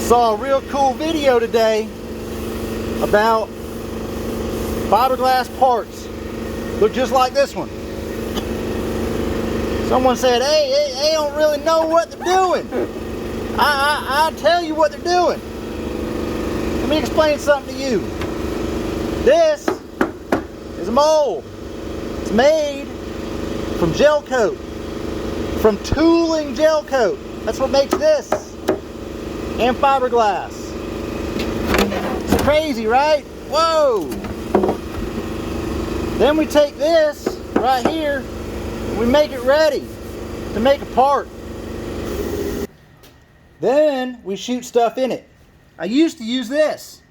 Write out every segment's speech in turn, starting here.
Saw a real cool video today about fiberglass parts. Look just like this one. Someone said, hey, they don't really know what they're doing. I tell you what they're doing. Let me explain something to you. This is a mold. It's made from gel coat, from tooling gel coat. That's what makes this, and fiberglass. It's crazy, right? Whoa! Then we take this right here and we make it ready to make a part. Then we shoot stuff in it. I used to use this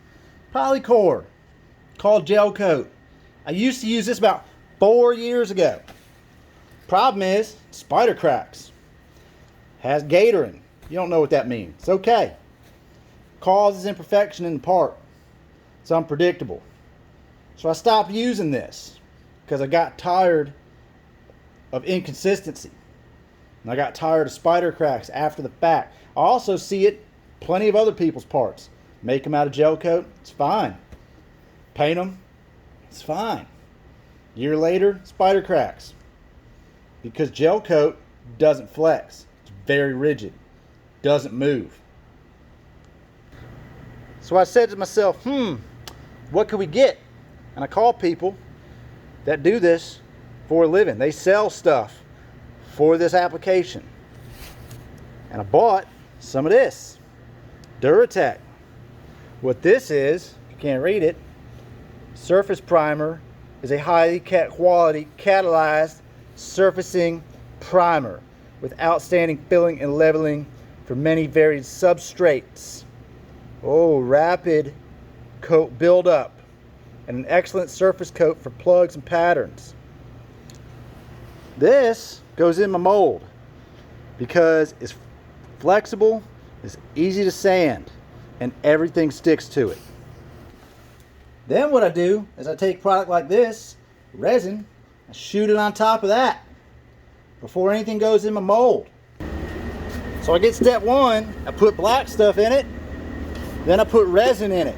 Polycore called gel coat. I used to use this about 4 years ago. Problem is, spider cracks. Has gatoring. You don't know what that means. It's okay. Causes imperfection in the part. It's unpredictable. So I stopped using this because I got tired of inconsistency. And I got tired of spider cracks after the fact. I also see it plenty of other people's parts. Make them out of gel coat, it's fine. Paint them, it's fine. Year later, spider cracks. Because gel coat doesn't flex. It's very rigid. Doesn't move. So I said to myself, what could we get? And I called people that do this for a living. They sell stuff for this application. And I bought some of this. Duratec. What this is, if you can't read it, surface primer is a highly quality catalyzed surfacing primer with outstanding filling and leveling for many varied substrates. Oh, rapid coat buildup and an excellent surface coat for plugs and patterns. This goes in my mold because it's flexible, it's easy to sand, and everything sticks to it. Then what I do is I take product like this, resin, and shoot it on top of that before anything goes in my mold. So I get step one, I put black stuff in it, then I put resin in it,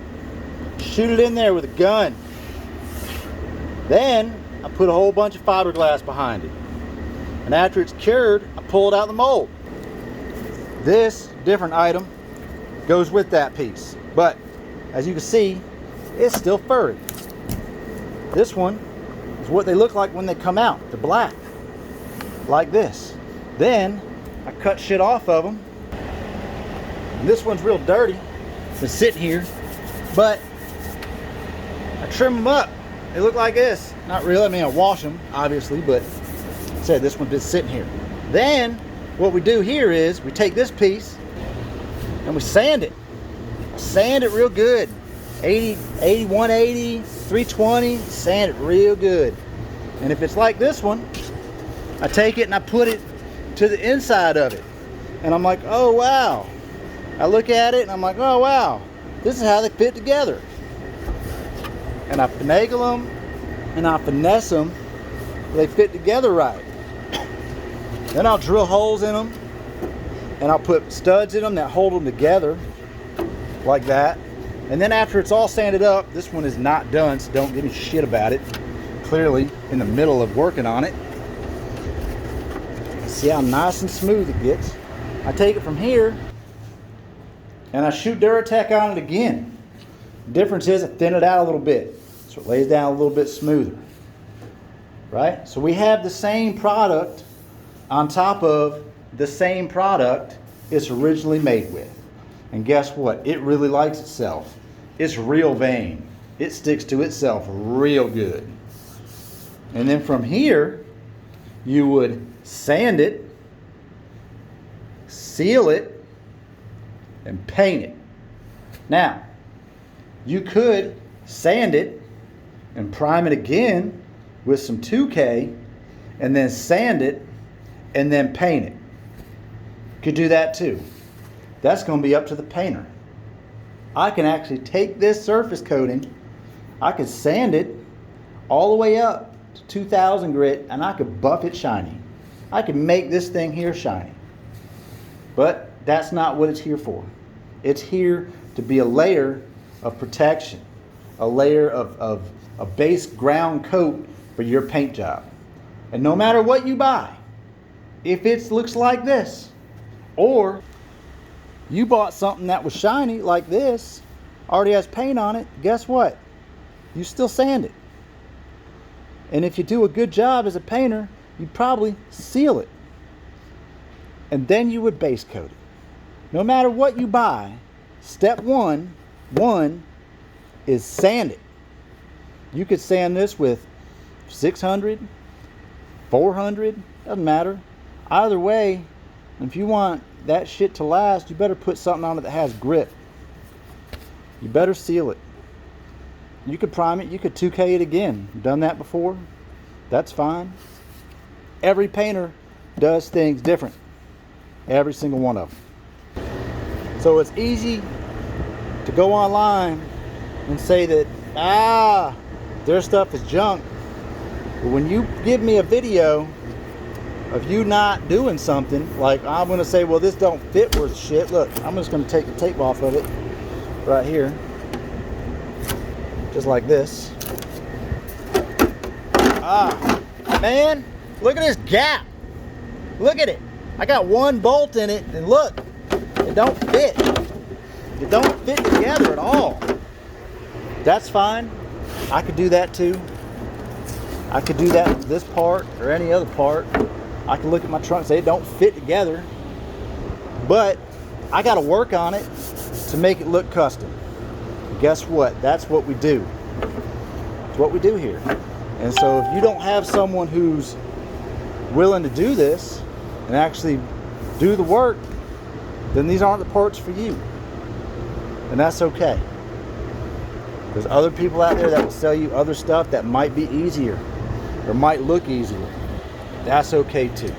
shoot it in there with a gun. Then I put a whole bunch of fiberglass behind it. And after it's cured, I pull it out of the mold. This different item goes with that piece. But as you can see, it's still furry. This one is what they look like when they come out. They're black, like this. Then I cut shit off of them. And this one's real dirty. It's been sitting here, but I trim them up. They look like this. Not really, I mean I wash them, obviously, but I said this one's been sitting here. Then what we do here is we take this piece and we sand it. Sand it real good. 80, 180, 320, sand it real good. And if it's like this one, I take it and I put it to the inside of it. And I'm like, oh wow. I look at it and I'm like, oh wow, this is how they fit together. And I finagle them and I finesse them so they fit together right. Then I'll drill holes in them and I'll put studs in them that hold them together like that. And then after it's all sanded up, this one is not done, so don't give me shit about it. Clearly in the middle of working on it. See how nice and smooth it gets. I take it from here and I shoot Duratec on it again. The difference is I thin it out a little bit, so it lays down a little bit smoother. Right? So we have the same product on top of the same product it's originally made with. And guess what? It really likes itself. It's real vain. It sticks to itself real good. And then from here, you would sand it, seal it, and paint it. Now, you could sand it and prime it again with some 2K and then sand it and then paint it. Could do that too. That's going to be up to the painter. I can actually take this surface coating, I could sand it all the way up to 2000 grit and I could buff it shiny. I could make this thing here shiny. But that's not what it's here for. It's here to be a layer of protection, a layer of a base ground coat for your paint job. And no matter what you buy, if it looks like this, or you bought something that was shiny like this, already has paint on it, guess what? You still sand it. And if you do a good job as a painter, you'd probably seal it. And then you would base coat it. No matter what you buy, step one is sand it. You could sand this with 600, 400, doesn't matter. Either way, if you want that shit to last, you better put something on it that has grip. You better seal it. You could prime it, you could 2K it again. Done that before? That's fine. Every painter does things different. Every single one of them. So it's easy to go online and say that, their stuff is junk. But when you give me a video of you not doing something, like I'm going to say, well, this don't fit worth shit. Look, I'm just going to take the tape off of it right here. Just like this. Man, look at this gap. Look at it. I got one bolt in it, and look, it don't fit. It don't fit together at all. That's fine. I could do that too. I could do that with this part or any other part. I can look at my trunk and say it don't fit together. But I got to work on it to make it look custom. Guess what? That's what we do. It's what we do here. And so if you don't have someone who's willing to do this and actually do the work, then these aren't the parts for you. And that's okay. There's other people out there that will sell you other stuff that might be easier or might look easier. That's okay too.